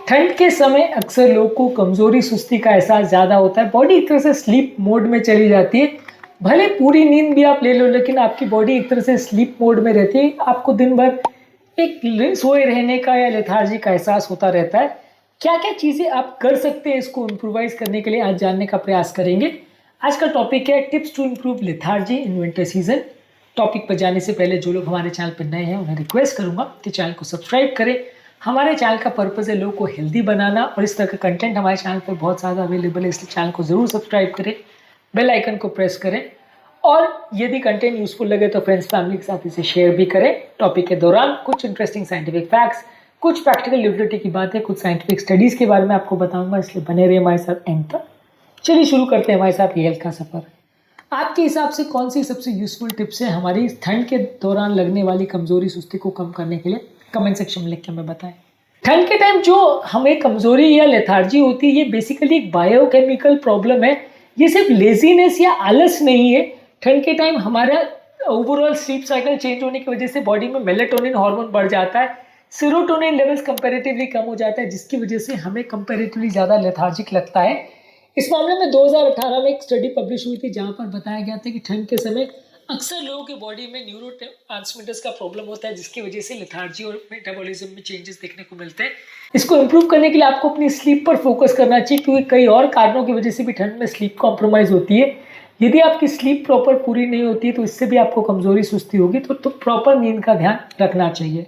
ठंड के समय अक्सर लोग को कमजोरी सुस्ती का एहसास ज़्यादा होता है। बॉडी एक तरह से स्लीप मोड में चली जाती है। भले पूरी नींद भी आप ले लो, लेकिन आपकी बॉडी एक तरह से स्लीप मोड में रहती है। आपको दिन भर एक सोए रहने का या लेथार्जी का एहसास होता रहता है। क्या क्या चीज़ें आप कर सकते हैं इसको इम्प्रोवाइज करने के लिए, आज जानने का प्रयास करेंगे। आज का टॉपिक है tips to improve lethargy in winter season. Topic पर जाने से पहले जो लोग हमारे चैनल पर नए हैं उन्हें रिक्वेस्ट करूंगा कि चैनल को सब्सक्राइब करें। हमारे चैनल का पर्पज़ है लोगों को हेल्दी बनाना, और इस तरह का कंटेंट हमारे चैनल पर बहुत ज़्यादा अवेलेबल है, इसलिए चैनल को ज़रूर सब्सक्राइब करें, बेल आइकन को प्रेस करें, और यदि कंटेंट यूजफुल लगे तो फ्रेंड्स फैमिली के साथ इसे शेयर भी करें। टॉपिक के दौरान कुछ इंटरेस्टिंग साइंटिफिक फैक्ट्स, कुछ प्रैक्टिकल यूटिलिटी की बातें, कुछ साइंटिफिक स्टडीज़ के बारे में आपको बताऊंगा, इसलिए बने रहिए हमारे साथ एंड तक। चलिए शुरू करते हैं हमारे साथ ये हेल्थ का सफ़र। आपके हिसाब से कौन सी सबसे यूजफुल टिप्स है हमारी ठंड के दौरान लगने वाली कमजोरी सुस्ती को कम करने के लिए? कमेंट सेक्शन में लिख के हमें बताएं। ठंड के टाइम जो हमें कमजोरी या लेथार्जी होती है, ये बेसिकली एक बायोकेमिकल प्रॉब्लम है। ये सिर्फ लेजीनेस या आलस नहीं है। ठंड के टाइम हमारा ओवरऑल स्लीप साइकिल चेंज होने की वजह से बॉडी में मेलेटोनिन हार्मोन बढ़ जाता है, सेरोटोनिन लेवल्स कंपैरेटिवली कम हो जाता है, जिसकी वजह से हमें कंपैरेटिवली ज़्यादा लेथार्जिक लगता है। इस मामले में 2018 में एक स्टडी पब्लिश हुई थी, जहाँ पर बताया गया था कि ठंड के समय अक्सर लोगों की बॉडी में न्यूरोट्रांसमीटर्स का प्रॉब्लम होता है, जिसकी वजह से लेथार्जी और मेटाबॉलिज्म में चेंजेस देखने को मिलते हैं। इसको इम्प्रूव करने के लिए आपको अपनी स्लीप पर फोकस करना चाहिए, क्योंकि कई और कारणों की वजह से भी ठंड में स्लीप कॉम्प्रोमाइज़ होती है। यदि आपकी स्लीप प्रॉपर पूरी नहीं होती है तो इससे भी आपको कमजोरी सुस्ती होगी, तो प्रॉपर नींद का ध्यान रखना चाहिए।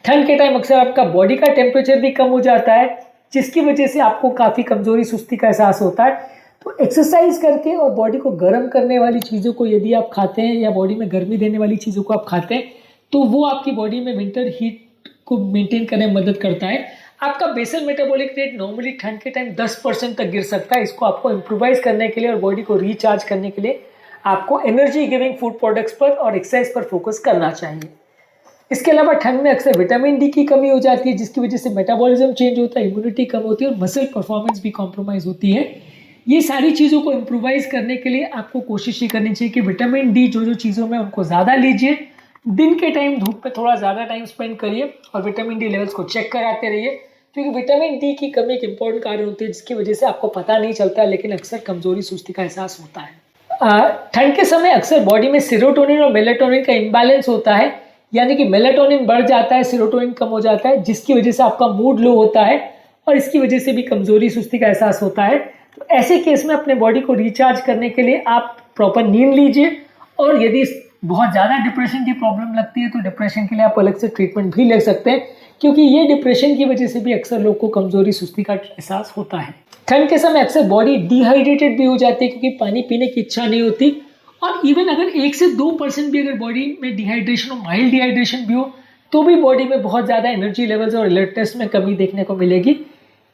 ठंड के टाइम अक्सर आपका बॉडी का टेम्परेचर भी कम हो जाता है, जिसकी वजह से आपको काफ़ी कमजोरी सुस्ती का एहसास होता है। तो एक्सरसाइज करके और बॉडी को गर्म करने वाली चीज़ों को यदि आप खाते हैं, या बॉडी में गर्मी देने वाली चीज़ों को आप खाते हैं, तो वो आपकी बॉडी में विंटर हीट को मेंटेन करने में मदद करता है। आपका बेसल मेटाबॉलिक रेट नॉर्मली ठंड के टाइम 10% तक गिर सकता है। इसको आपको इम्प्रोवाइज करने के लिए और बॉडी को रिचार्ज करने के लिए आपको एनर्जी गिविंग फूड प्रोडक्ट्स पर और एक्सरसाइज पर फोकस करना चाहिए। इसके अलावा ठंड में अक्सर विटामिन डी की कमी हो जाती है, जिसकी वजह से मेटाबॉलिज्म चेंज होता है, इम्यूनिटी कम होती है और मसल परफॉर्मेंस भी कॉम्प्रोमाइज़ होती है। ये सारी चीज़ों को इम्प्रोवाइज करने के लिए आपको कोशिश ये करनी चाहिए कि विटामिन डी जो चीज़ों में उनको ज़्यादा लीजिए, दिन के टाइम धूप पे थोड़ा ज़्यादा टाइम स्पेंड करिए और विटामिन डी लेवल्स को चेक कराते रहिए, क्योंकि विटामिन डी की कमी एक इंपॉर्टेंट कारण होती है, जिसकी वजह से आपको पता नहीं चलता है, लेकिन अक्सर कमजोरी सुस्ती का एहसास होता है। ठंड के समय अक्सर बॉडी में सेरोटोनिन और मेलेटोनिन का इम्बैलेंस होता है, यानी कि मेलेटोनिन बढ़ जाता है, सेरोटोनिन कम हो जाता है, जिसकी वजह से आपका मूड लो होता है और इसकी वजह से भी कमजोरी सुस्ती का एहसास होता है। तो ऐसे केस में अपने बॉडी को रिचार्ज करने के लिए आप प्रॉपर नींद लीजिए, और यदि बहुत ज़्यादा डिप्रेशन की प्रॉब्लम लगती है तो डिप्रेशन के लिए आप अलग से ट्रीटमेंट भी ले सकते हैं, क्योंकि ये डिप्रेशन की वजह से भी अक्सर लोग को कमजोरी सुस्ती का एहसास होता है। ठंड के समय अक्सर बॉडी डिहाइड्रेटेड भी हो जाती है, क्योंकि पानी पीने की इच्छा नहीं होती, और इवन अगर 1 से 2% भी अगर बॉडी में डिहाइड्रेशन हो, माइल्ड डिहाइड्रेशन भी हो, तो भी बॉडी में बहुत ज़्यादा एनर्जी लेवल्स और अलर्टनेस में कमी देखने को मिलेगी।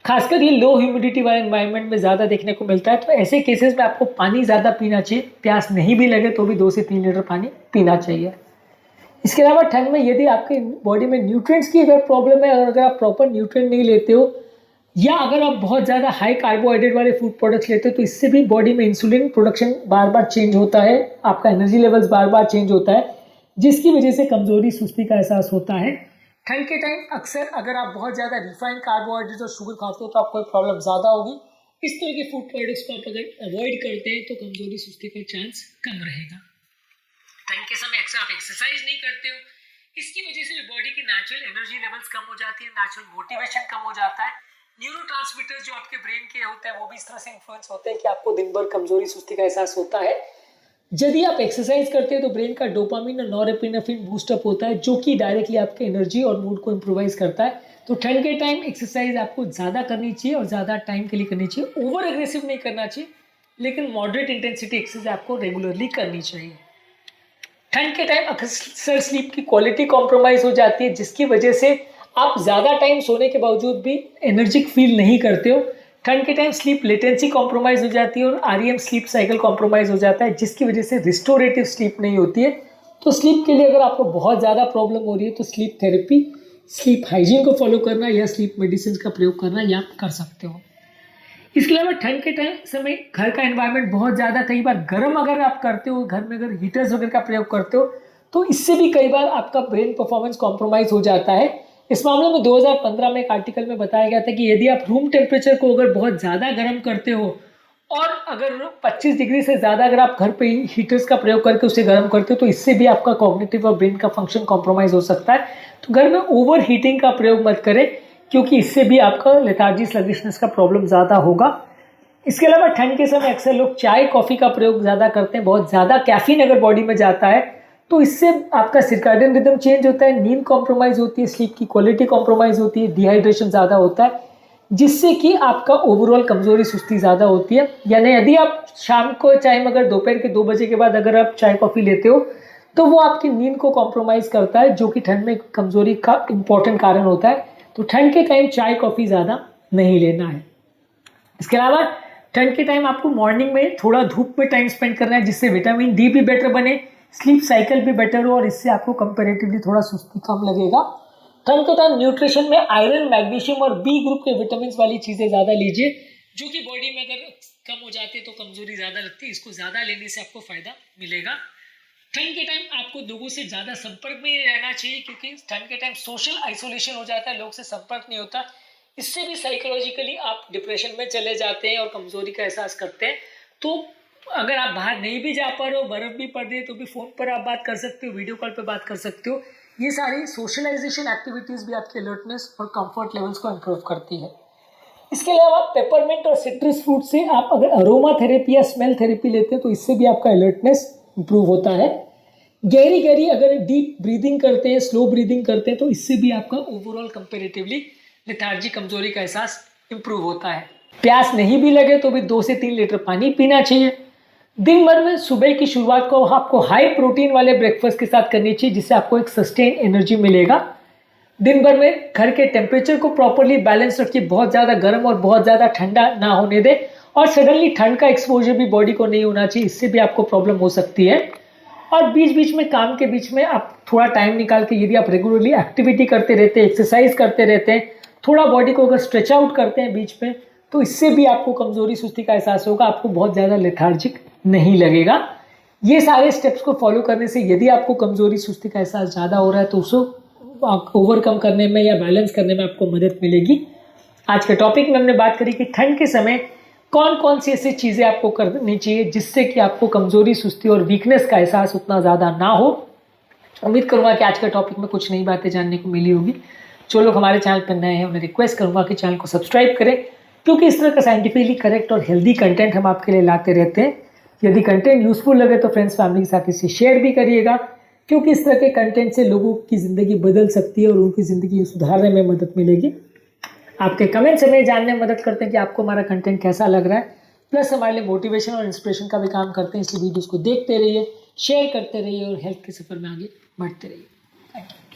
खासकर ये लो ह्यूमिडिटी वाले एनवायरनमेंट में ज़्यादा देखने को मिलता है। तो ऐसे केसेस में आपको पानी ज़्यादा पीना चाहिए, प्यास नहीं भी लगे तो भी 2 से 3 लीटर पानी पीना चाहिए। इसके अलावा ठंड में यदि आपकी बॉडी में न्यूट्रिएंट्स की अगर प्रॉब्लम है, और अगर आप प्रॉपर न्यूट्रिएंट नहीं लेते हो, या अगर आप बहुत ज़्यादा हाई कार्बोहाइड्रेट वाले फूड प्रोडक्ट्स लेते हो, तो इससे भी बॉडी में इंसुलिन प्रोडक्शन बार बार चेंज होता है, आपका एनर्जी लेवल्स बार बार चेंज होता है, जिसकी वजह से कमजोरी सुस्ती का एहसास होता है। ठंड के टाइम अक्सर अगर आप बहुत ज़्यादा रिफाइंड कार्बोहाइड्रेट और शुगर खाते हो तो आपको प्रॉब्लम ज़्यादा होगी। इस तरह के फूड प्रोडक्ट्स को आप अगर अवॉइड करते हैं तो कमजोरी सुस्ती का चांस कम रहेगा। ठंड के समय अक्सर आप एक्सरसाइज नहीं करते हो, इसकी वजह से बॉडी की नेचुरल एनर्जी लेवल्स कम हो जाती है, नेचुरल मोटिवेशन कम हो जाता है। न्यूरोट्रांसमीटर्स जो आपके ब्रेन के होते हैं वो भी इस तरह से इन्फ्लुएंस होते हैं कि आपको दिन भर कमजोरी सुस्ती का एहसास होता है। यदि आप एक्सरसाइज करते हैं तो ब्रेन का डोपामिन और नॉरएपिनेफ्रिन बूस्टअप होता है, जो कि डायरेक्टली आपके एनर्जी और मूड को इम्प्रोवाइज करता है। तो ठंड के टाइम एक्सरसाइज आपको ज़्यादा करनी चाहिए और ज़्यादा टाइम के लिए करनी चाहिए। ओवर एग्रेसिव नहीं करना चाहिए, लेकिन मॉडरेट इंटेंसिटी एक्सरसाइज आपको रेगुलरली करनी चाहिए। ठंड के टाइम अक्सर स्लीप की क्वालिटी कॉम्प्रोमाइज़ हो जाती है, जिसकी वजह से आप ज़्यादा टाइम सोने के बावजूद भी एनर्जिक फील नहीं करते हो। ठंड के टाइम स्लीप लेटेंसी कॉम्प्रोमाइज़ हो जाती है और आरईएम स्लीप साइकिल कॉम्प्रोमाइज़ हो जाता है, जिसकी वजह से रिस्टोरेटिव स्लीप नहीं होती है। तो स्लीप के लिए अगर आपको बहुत ज़्यादा प्रॉब्लम हो रही है तो स्लीप थेरेपी, स्लीप हाइजीन को फॉलो करना या स्लीप मेडिसिन का प्रयोग करना या आप कर सकते हो। इसके अलावा ठंड के टाइम समय घर का एनवायरनमेंट बहुत ज़्यादा कई बार गर्म अगर आप करते हो, घर में अगर हीटर्स वगैरह का प्रयोग करते हो, तो इससे भी कई बार आपका ब्रेन परफॉर्मेंस कॉम्प्रोमाइज़ हो जाता है। इस मामले में 2015 में एक आर्टिकल में बताया गया था कि यदि आप रूम टेम्परेचर को अगर बहुत ज़्यादा गर्म करते हो और अगर 25 डिग्री से ज़्यादा अगर आप घर पे हीटर्स का प्रयोग करके उसे गर्म करते हो तो इससे भी आपका कॉग्निटिव और ब्रेन का फंक्शन कॉम्प्रोमाइज़ हो सकता है। तो घर में ओवर हीटिंग का प्रयोग मत करें, क्योंकि इससे भी आपका लेथार्जी स्लगिशनेस का प्रॉब्लम ज़्यादा होगा। इसके अलावा ठंड के समय अक्सर लोग चाय कॉफ़ी का प्रयोग ज़्यादा करते हैं। बहुत ज़्यादा कैफीन अगर बॉडी में जाता है तो इससे आपका सर्कैडियन रिदम चेंज होता है, नींद कॉम्प्रोमाइज़ होती है, स्लीप की क्वालिटी कॉम्प्रोमाइज़ होती है, डिहाइड्रेशन ज़्यादा होता है, जिससे कि आपका ओवरऑल कमजोरी सुस्ती ज़्यादा होती है। यानी यदि आप शाम को चाहे मगर दोपहर के 2 बजे के बाद अगर आप चाय कॉफ़ी लेते हो तो वो आपकी नींद को कॉम्प्रोमाइज़ करता है, जो कि ठंड में कमजोरी का इम्पॉर्टेंट कारण होता है। तो ठंड के टाइम चाय कॉफ़ी ज़्यादा नहीं लेना है। इसके अलावा ठंड के टाइम आपको मॉर्निंग में थोड़ा धूप में टाइम स्पेंड करना है, जिससे विटामिन डी भी बेटर बने, स्लीप साइकिल भी बेटर हो और इससे आपको कंपैरेटिवली थोड़ा सुस्ती कम लगेगा। ठंड के टाइम न्यूट्रिशन में आयरन, मैग्नीशियम और बी ग्रुप के विटामिन वाली चीज़ें ज़्यादा लीजिए, जो कि बॉडी में अगर कम हो जाती है तो कमजोरी ज़्यादा लगती है। इसको ज़्यादा लेने से आपको फ़ायदा मिलेगा। ठंड के टाइम आपको लोगों से ज़्यादा संपर्क में रहना चाहिए, क्योंकि ठंड के टाइम सोशल आइसोलेशन हो जाता है, लोग से संपर्क नहीं होता। इससे भी साइकोलॉजिकली आप डिप्रेशन में चले जाते हैं और कमजोरी का एहसास करते हैं। तो अगर आप बाहर नहीं भी जा पा रहे हो, बर्फ़ भी पड़ रही है, तो भी फ़ोन पर आप बात कर सकते हो, वीडियो कॉल पर बात कर सकते हो। ये सारी सोशलाइजेशन एक्टिविटीज़ भी आपके अलर्टनेस और कंफर्ट लेवल्स को इम्प्रूव करती है। इसके अलावा पेपरमिंट और सिट्रस फ्रूट से आप अगर अरोमा थेरेपी या स्मेल थेरेपी लेते हैं तो इससे भी आपका अलर्टनेस इम्प्रूव होता है। गहरी गहरी अगर डीप ब्रीदिंग करते हैं, स्लो ब्रीदिंग करते हैं, तो इससे भी आपका ओवरऑल कंपेरेटिवली लेथार्जी, कमजोरी का एहसास इम्प्रूव होता है। प्यास नहीं भी लगे तो भी 2 से 3 लीटर पानी पीना चाहिए। दिन भर में सुबह की शुरुआत को आपको हाई प्रोटीन वाले ब्रेकफास्ट के साथ करनी चाहिए, जिससे आपको एक सस्टेन एनर्जी मिलेगा। दिन भर में घर के टेम्परेचर को प्रॉपरली बैलेंस रखिए, बहुत ज़्यादा गर्म और बहुत ज़्यादा ठंडा ना होने दें, और सडनली ठंड का एक्सपोजर भी बॉडी को नहीं होना चाहिए, इससे भी आपको प्रॉब्लम हो सकती है। और बीच बीच में काम के बीच में आप थोड़ा टाइम निकाल के यदि आप रेगुलरली एक्टिविटी करते रहते हैं, एक्सरसाइज करते रहते हैं, थोड़ा बॉडी को अगर स्ट्रेच आउट करते हैं बीच में, तो इससे भी आपको कमजोरी सुस्ती का एहसास होगा, आपको बहुत ज़्यादा लेथार्जिक नहीं लगेगा। ये सारे स्टेप्स को फॉलो करने से यदि आपको कमजोरी सुस्ती का एहसास ज़्यादा हो रहा है तो उसको ओवरकम करने में या बैलेंस करने में आपको मदद मिलेगी। आज के टॉपिक में हमने बात करी कि ठंड के समय कौन कौन सी ऐसी चीज़ें आपको करनी चाहिए जिससे कि आपको कमजोरी, सुस्ती और वीकनेस का एहसास उतना ज़्यादा ना हो। उम्मीद करूँगा कि आज के टॉपिक में कुछ नई बातें जानने को मिली होगी। जो लोग हमारे चैनल पर नए हैं उन्हें रिक्वेस्ट करूँगा कि चैनल को सब्सक्राइब करें, क्योंकि इस तरह का साइंटिफिकली करेक्ट और हेल्दी कंटेंट हम आपके लिए लाते रहते हैं। यदि कंटेंट यूजफुल लगे तो फ्रेंड्स, फैमिली के साथ इसे शेयर भी करिएगा, क्योंकि इस तरह के कंटेंट से लोगों की ज़िंदगी बदल सकती है और उनकी ज़िंदगी सुधारने में मदद मिलेगी। आपके कमेंट्स हमें जानने में मदद करते हैं कि आपको हमारा कंटेंट कैसा लग रहा है, प्लस हमारे लिए मोटिवेशन और इंस्पिरेशन का भी काम करते हैं। इसलिए वीडियोज़ को देखते रहिए, शेयर करते रहिए और हेल्थ के सफ़र में आगे बढ़ते रहिए। Thank you.